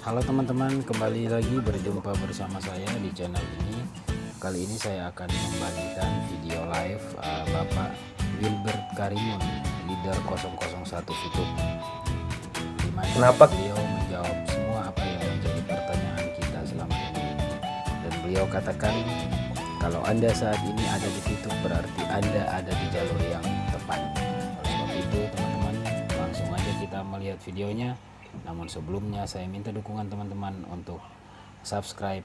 Halo teman-teman, kembali lagi berjumpa bersama saya di channel ini. Kali ini saya akan membagikan video live Bapak Wilbert Karimun, leader 001 Fitup, di mana Kenapa? beliau menjawab semua apa yang menjadi pertanyaan kita selama ini. Dan beliau katakan, kalau Anda saat ini ada di Fitup berarti Anda ada di jalur yang tepat. Oleh sebab itu teman-teman, langsung aja kita melihat videonya. Namun sebelumnya saya minta dukungan teman-teman untuk subscribe,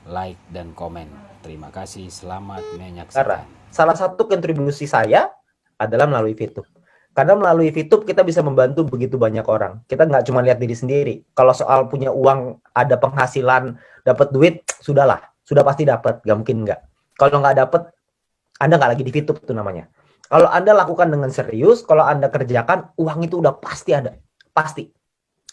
like, dan komen. Terima kasih, selamat menyaksikan. Salah satu kontribusi saya adalah melalui VTube. Karena melalui VTube kita bisa membantu begitu banyak orang. Kita nggak cuma lihat diri sendiri. Kalau soal punya uang, ada penghasilan, dapat duit, sudahlah. Sudah pasti dapat, nggak mungkin nggak. Kalau nggak dapat, Anda nggak lagi di VTube itu namanya. Kalau Anda lakukan dengan serius, kalau Anda kerjakan, uang itu udah pasti ada. Pasti.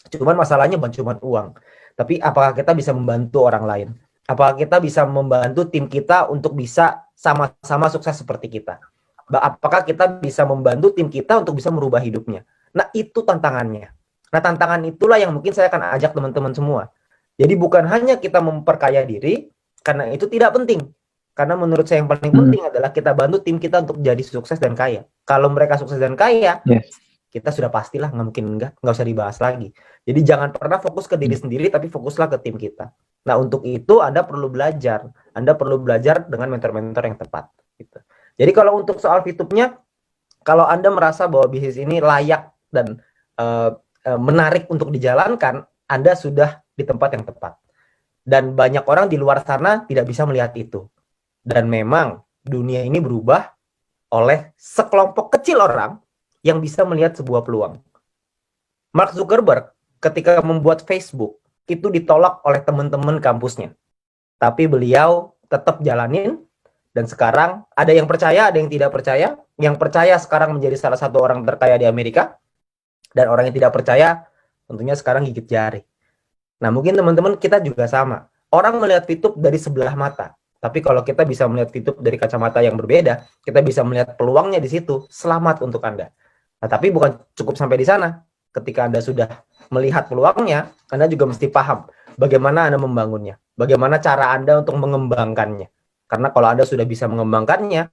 Cuman masalahnya bukan cuma uang, tapi apakah kita bisa membantu orang lain? Apakah kita bisa membantu tim kita untuk bisa sama-sama sukses seperti kita? Apakah kita bisa membantu tim kita untuk bisa merubah hidupnya? Nah, itu tantangannya. Nah, tantangan itulah yang mungkin saya akan ajak teman-teman semua. Jadi bukan hanya kita memperkaya diri, karena itu tidak penting. Karena menurut saya yang paling penting adalah kita bantu tim kita untuk jadi sukses dan kaya. Kalau mereka sukses dan kaya, kita sudah pastilah nggak mungkin nggak usah dibahas lagi. Jadi jangan pernah fokus ke diri sendiri, tapi fokuslah ke tim kita. Nah, untuk itu Anda perlu belajar. Anda perlu belajar dengan mentor-mentor yang tepat. Gitu. Jadi kalau untuk soal VTube-nya, kalau Anda merasa bahwa bisnis ini layak dan menarik untuk dijalankan, Anda sudah di tempat yang tepat. Dan banyak orang di luar sana tidak bisa melihat itu. Dan memang dunia ini berubah oleh sekelompok kecil orang yang bisa melihat sebuah peluang. Mark Zuckerberg ketika membuat Facebook itu ditolak oleh teman-teman kampusnya. Tapi beliau tetap jalanin dan sekarang ada yang percaya, ada yang tidak percaya. Yang percaya sekarang menjadi salah satu orang terkaya di Amerika dan orang yang tidak percaya tentunya sekarang gigit jari. Nah, mungkin teman-teman kita juga sama. Orang melihat VTube dari sebelah mata. Tapi kalau kita bisa melihat VTube dari kacamata yang berbeda, kita bisa melihat peluangnya di situ. Selamat untuk Anda. Nah, tapi bukan cukup sampai di sana. Ketika Anda sudah melihat peluangnya, Anda juga mesti paham bagaimana Anda membangunnya. Bagaimana cara Anda untuk mengembangkannya. Karena kalau Anda sudah bisa mengembangkannya,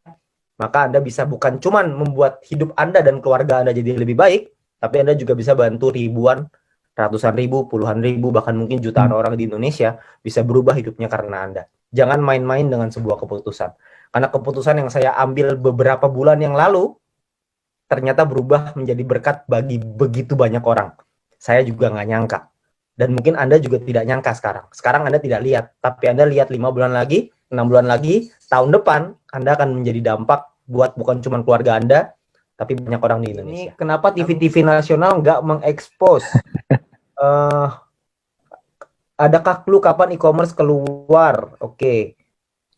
maka Anda bisa bukan cuma membuat hidup Anda dan keluarga Anda jadi lebih baik, tapi Anda juga bisa bantu ribuan, ratusan ribu, puluhan ribu, bahkan mungkin jutaan orang di Indonesia bisa berubah hidupnya karena Anda. Jangan main-main dengan sebuah keputusan. Karena keputusan yang saya ambil beberapa bulan yang lalu, ternyata berubah menjadi berkat bagi begitu banyak orang. Saya juga nggak nyangka. Dan mungkin Anda juga tidak nyangka sekarang. Sekarang Anda tidak lihat. Tapi Anda lihat 5 bulan lagi, 6 bulan lagi, tahun depan, Anda akan menjadi dampak buat bukan cuma keluarga Anda, tapi banyak orang di Indonesia. Ini kenapa TV-TV nasional nggak mengekspos? Adakah clue kapan e-commerce keluar? Oke.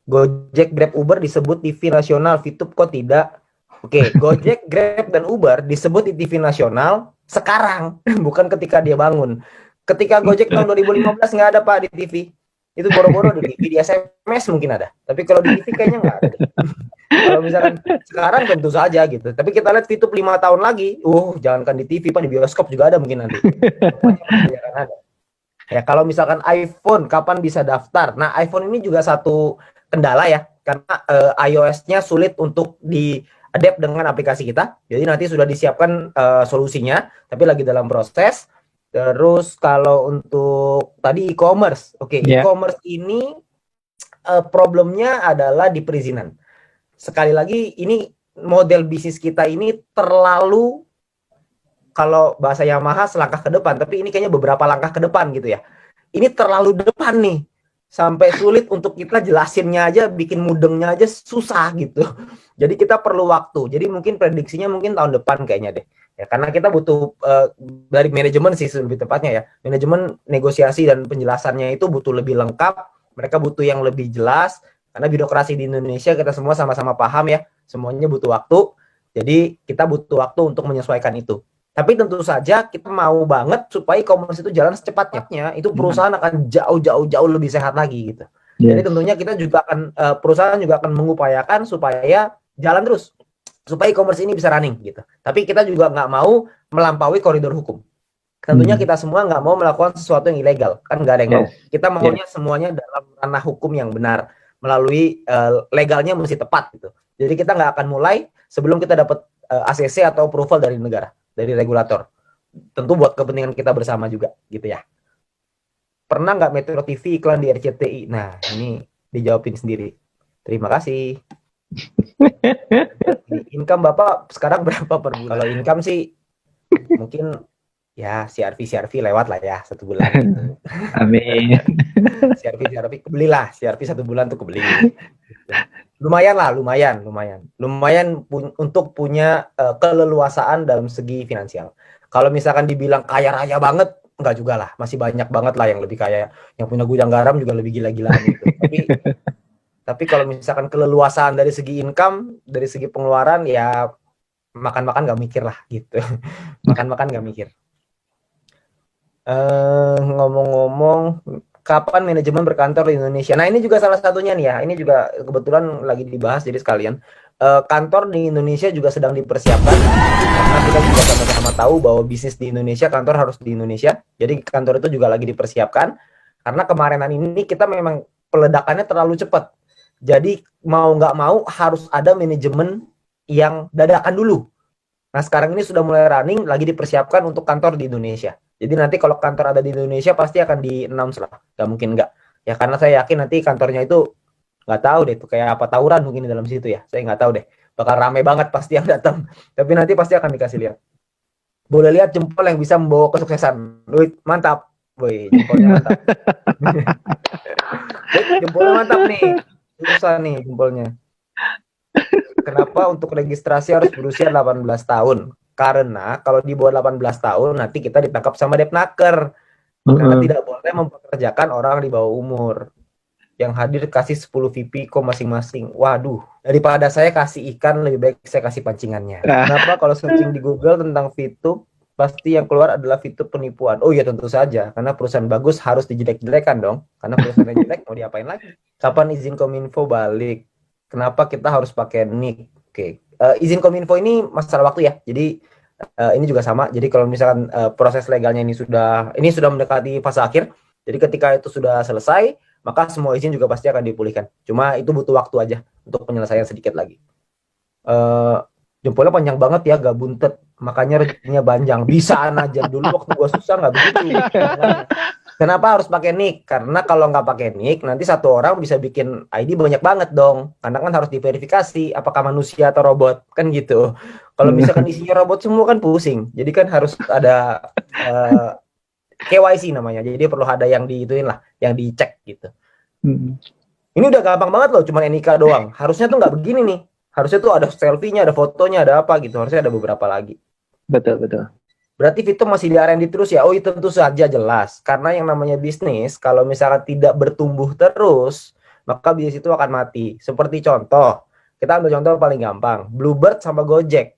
Gojek, Grab, Uber disebut TV nasional. VTube kok tidak? Oke, Gojek, Grab, dan Uber disebut di TV nasional sekarang, bukan ketika dia bangun. Ketika Gojek tahun 2015 nggak ada Pak di TV. Itu boro-boro di TV, di SMS mungkin ada. Tapi kalau di TV kayaknya nggak ada. Kalau misalkan sekarang tentu saja gitu. Tapi kita lihat VTube 5 tahun lagi, jangankan di TV Pak, di bioskop juga ada mungkin nanti. Ada. Ya, kalau misalkan iPhone, kapan bisa daftar? Nah, iPhone ini juga satu kendala ya, karena iOS-nya sulit untuk adapt dengan aplikasi kita. Jadi nanti sudah disiapkan solusinya, tapi lagi dalam proses. Terus kalau untuk tadi e-commerce, e-commerce ini problemnya adalah di perizinan. Sekali lagi, ini model bisnis kita ini terlalu, kalau bahasa Yamaha selangkah ke depan, tapi ini kayaknya beberapa langkah ke depan gitu ya. Ini terlalu depan nih. Sampai sulit untuk kita jelasinnya aja, bikin mudengnya aja susah gitu. Jadi kita perlu waktu. Jadi mungkin prediksinya mungkin tahun depan kayaknya deh. Ya, karena kita butuh dari manajemen sih lebih tepatnya ya. Manajemen negosiasi dan penjelasannya itu butuh lebih lengkap. Mereka butuh yang lebih jelas. Karena birokrasi di Indonesia kita semua sama-sama paham ya. Semuanya butuh waktu. Jadi kita butuh waktu untuk menyesuaikan itu. Tapi tentu saja kita mau banget supaya e-commerce itu jalan secepatnya. Itu perusahaan akan jauh lebih sehat lagi gitu. Jadi tentunya kita juga akan perusahaan juga akan mengupayakan supaya jalan terus, supaya e-commerce ini bisa running gitu. Tapi kita juga nggak mau melampaui koridor hukum. Tentunya kita semua nggak mau melakukan sesuatu yang ilegal, kan nggak ada yang mau. Kita maunya semuanya dalam ranah hukum yang benar, melalui legalnya mesti tepat gitu. Jadi kita nggak akan mulai sebelum kita dapat ACC atau approval dari negara, dari regulator. Tentu buat kepentingan kita bersama juga, gitu ya. Pernah nggak Metro TV iklan di RCTI? Nah, ini dijawabin sendiri. Terima kasih. Income Bapak sekarang berapa per bulan? Kalau income sih mungkin ya CRV lewat lah ya 1 bulan gitu. Amin. CRV belilah CRV 1 bulan tuh kebeli. Lumayan lah, lumayan untuk punya keleluasaan dalam segi finansial. Kalau misalkan dibilang kaya raya banget, enggak juga lah, masih banyak banget lah yang lebih kaya, yang punya gudang garam juga lebih gila-gilaan gitu. Tapi kalau misalkan keleluasaan dari segi income, dari segi pengeluaran ya makan-makan nggak mikir lah gitu. Makan-makan nggak mikir. Ngomong-ngomong, kapan manajemen berkantor di Indonesia? Nah, ini juga salah satunya nih ya. Ini juga kebetulan lagi dibahas, jadi sekalian. Kantor di Indonesia juga sedang dipersiapkan. Karena kita juga sama-sama tahu bahwa bisnis di Indonesia, kantor harus di Indonesia. Jadi kantor itu juga lagi dipersiapkan. Karena kemarinan ini kita memang peledakannya terlalu cepat. Jadi mau nggak mau harus ada manajemen yang dadakan dulu. Nah, sekarang ini sudah mulai running, lagi dipersiapkan untuk kantor di Indonesia. Jadi nanti kalau kantor ada di Indonesia pasti akan di-announce lah. Gak mungkin nggak. Ya karena saya yakin nanti kantornya itu nggak tahu deh itu kayak apa, tawuran mungkin di dalam situ ya. Saya nggak tahu deh. Bakal rame banget pasti yang datang. Tapi nanti pasti akan dikasih lihat. Boleh lihat jempol yang bisa membawa kesuksesan. Wih, mantap. Wih, jempolnya mantap. Jempolnya mantap nih. Susah nih jempolnya. Kenapa untuk registrasi harus berusia 18 tahun? Karena kalau di bawah 18 tahun nanti kita ditangkap sama Depnaker. Karena tidak boleh mempekerjakan orang di bawah umur. Yang hadir kasih 10 VP masing-masing. Waduh, daripada saya kasih ikan lebih baik saya kasih pancingannya. Kenapa kalau searching di Google tentang VTube pasti yang keluar adalah VTube penipuan? Oh iya tentu saja, karena perusahaan bagus harus dijelek-jelekan dong. Karena perusahaan yang jelek mau diapain lagi? Kapan izin Kominfo balik? Kenapa kita harus pakai NIK? Oke. Izin Kominfo ini masalah waktu ya. Jadi ini juga sama. Jadi kalau misalkan proses legalnya ini sudah mendekati fase akhir. Jadi ketika itu sudah selesai, maka semua izin juga pasti akan dipulihkan. Cuma itu butuh waktu aja untuk penyelesaian sedikit lagi. Jempolnya panjang banget ya, gak buntet. Makanya rezekinya panjang. Bisaan aja. Dulu waktu gua susah nggak begitu. Kenapa harus pakai nick? Karena kalau nggak pakai nick, nanti satu orang bisa bikin ID banyak banget dong. Karena kan harus diverifikasi apakah manusia atau robot, kan gitu. Kalau misalkan isinya robot semua kan pusing. Jadi kan harus ada KYC namanya. Jadi perlu ada yang diituin lah, yang dicek gitu. Ini udah gampang banget loh, cuma NIK doang. Harusnya tuh nggak begini nih. Harusnya tuh ada selfie-nya, ada fotonya, ada apa gitu. Harusnya ada beberapa lagi. Betul. Berarti Vito masih di R&D terus ya? Oh, itu tentu saja jelas. Karena yang namanya bisnis, kalau misalkan tidak bertumbuh terus, maka bisnis itu akan mati. Seperti contoh, kita ambil contoh paling gampang. Bluebird sama Gojek.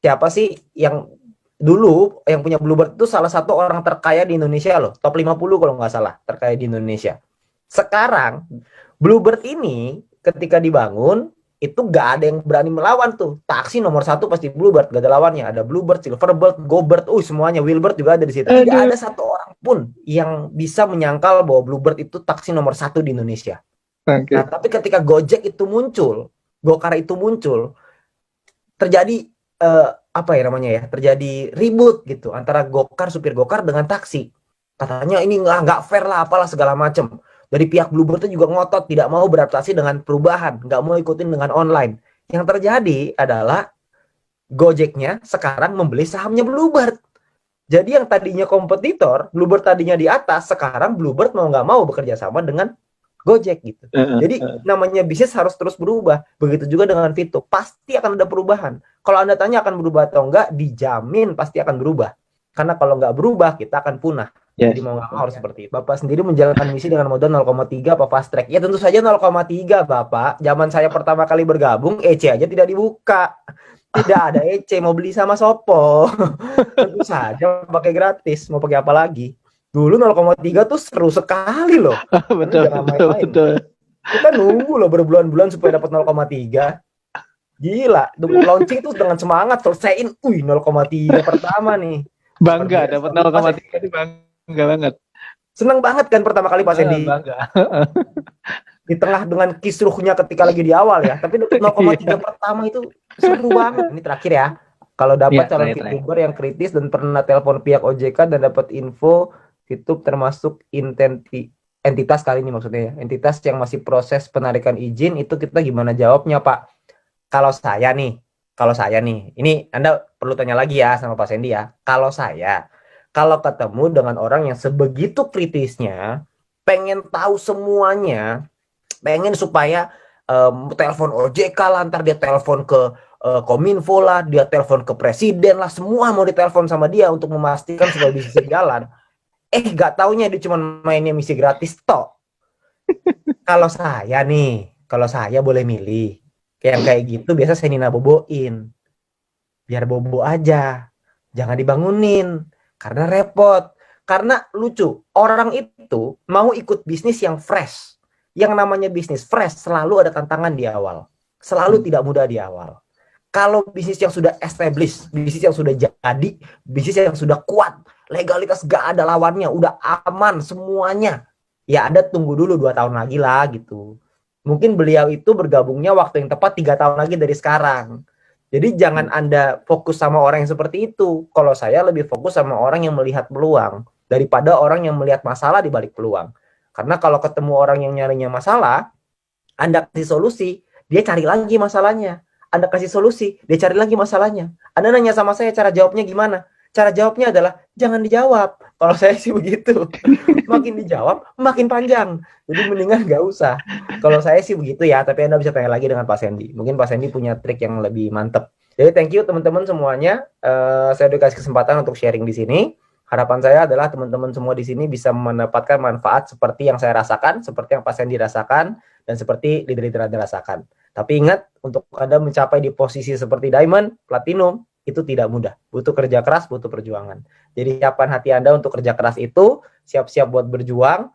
Siapa sih yang dulu yang punya Bluebird itu salah satu orang terkaya di Indonesia loh. Top 50 kalau nggak salah, terkaya di Indonesia. Sekarang, Bluebird ini ketika dibangun, itu gak ada yang berani melawan tuh. Taksi nomor 1 pasti Bluebird, gak ada lawannya. Ada Bluebird, Silverbird, GoBird, semuanya. Wheelbird juga ada di situ. Tidak ada satu orang pun yang bisa menyangkal bahwa Bluebird itu taksi nomor 1 di Indonesia. Okay. Nah, tapi ketika Gojek itu muncul, Gokar itu muncul, terjadi terjadi ribut gitu antara Gokar, supir Gokar dengan taksi. Katanya ini nggak fair lah, apalah segala macam. Dari pihak Bluebird itu juga ngotot, tidak mau beradaptasi dengan perubahan, nggak mau ikutin dengan online. Yang terjadi adalah Gojeknya sekarang membeli sahamnya Bluebird. Jadi yang tadinya kompetitor, Bluebird tadinya di atas, sekarang Bluebird mau nggak mau bekerja sama dengan Gojek gitu. Jadi namanya bisnis harus terus berubah. Begitu juga dengan Vito, pasti akan ada perubahan. Kalau Anda tanya akan berubah atau enggak, dijamin pasti akan berubah. Karena kalau nggak berubah, kita akan punah. Jadi mau nggak mau harus seperti itu. Bapak sendiri menjalankan misi dengan modal 0,3 apa fast track? Ya tentu saja 0,3 Bapak. Zaman saya pertama kali bergabung, EC aja tidak dibuka. Tidak ada EC, mau beli sama Sopo. Tentu saja pakai gratis, mau pakai apa lagi? Dulu 0,3 tuh seru sekali loh. Betul. Kita nunggu loh berbulan-bulan supaya dapat 0,3. Gila, launching tuh dengan semangat selesaiin. 0,3 pertama nih. Bangga Luar dapat biasa. 0,3 ini bangga banget. Seneng banget kan pertama kali Pak Sandy Bangga. di tengah dengan kisruhnya ketika lagi di awal ya, tapi dapat 0,3 pertama itu seru banget. Ini terakhir ya. Kalau dapat Iya, calon terakhir. VTuber yang kritis dan pernah telepon pihak OJK dan dapat info VTube termasuk entitas kali ini maksudnya ya. Entitas yang masih proses penarikan izin, itu kita gimana jawabnya, Pak? Kalau saya nih, ini Anda perlu tanya lagi ya sama Pak Sandy ya. Kalau ketemu dengan orang yang sebegitu kritisnya, pengen tahu semuanya, pengen supaya telepon OJK lah, ntar dia telepon ke Kominfo lah, dia telepon ke presiden lah, semua mau ditelepon sama dia untuk memastikan supaya bisnisnya jalan. Gak taunya dia cuma mainnya misi gratis toh. Kalau saya boleh milih, kayak gitu biasa saya Nina boboin, biar bobo aja, jangan dibangunin, karena repot, karena lucu, orang itu mau ikut bisnis yang fresh. Yang namanya bisnis fresh selalu ada tantangan di awal, selalu tidak mudah di awal. Kalau bisnis yang sudah established, bisnis yang sudah jadi, bisnis yang sudah kuat, legalitas gak ada lawannya, udah aman semuanya, ya Anda tunggu dulu 2 tahun lagi lah gitu. Mungkin beliau itu bergabungnya waktu yang tepat 3 tahun lagi dari sekarang. Jadi jangan Anda fokus sama orang yang seperti itu. Kalau saya lebih fokus sama orang yang melihat peluang daripada orang yang melihat masalah di balik peluang. Karena kalau ketemu orang yang nyarinya masalah, Anda kasih solusi, dia cari lagi masalahnya. Anda kasih solusi, dia cari lagi masalahnya. Anda nanya sama saya cara jawabnya gimana? Cara jawabnya adalah jangan dijawab. Kalau saya sih begitu. Makin dijawab, makin panjang. Jadi mendingan nggak usah. Kalau saya sih begitu ya, tapi Anda bisa tanya lagi dengan Pak Sandy. Mungkin Pak Sandy punya trik yang lebih mantep. Jadi thank you teman-teman semuanya. Saya udah kasih kesempatan untuk sharing di sini. Harapan saya adalah teman-teman semua di sini bisa mendapatkan manfaat seperti yang saya rasakan, seperti yang Pak Sandy rasakan, dan seperti leader-leader Anda rasakan. Tapi ingat, untuk Anda mencapai di posisi seperti Diamond, Platinum, itu tidak mudah. Butuh kerja keras, butuh perjuangan. Jadi siapkan hati Anda untuk kerja keras itu, siap-siap buat berjuang,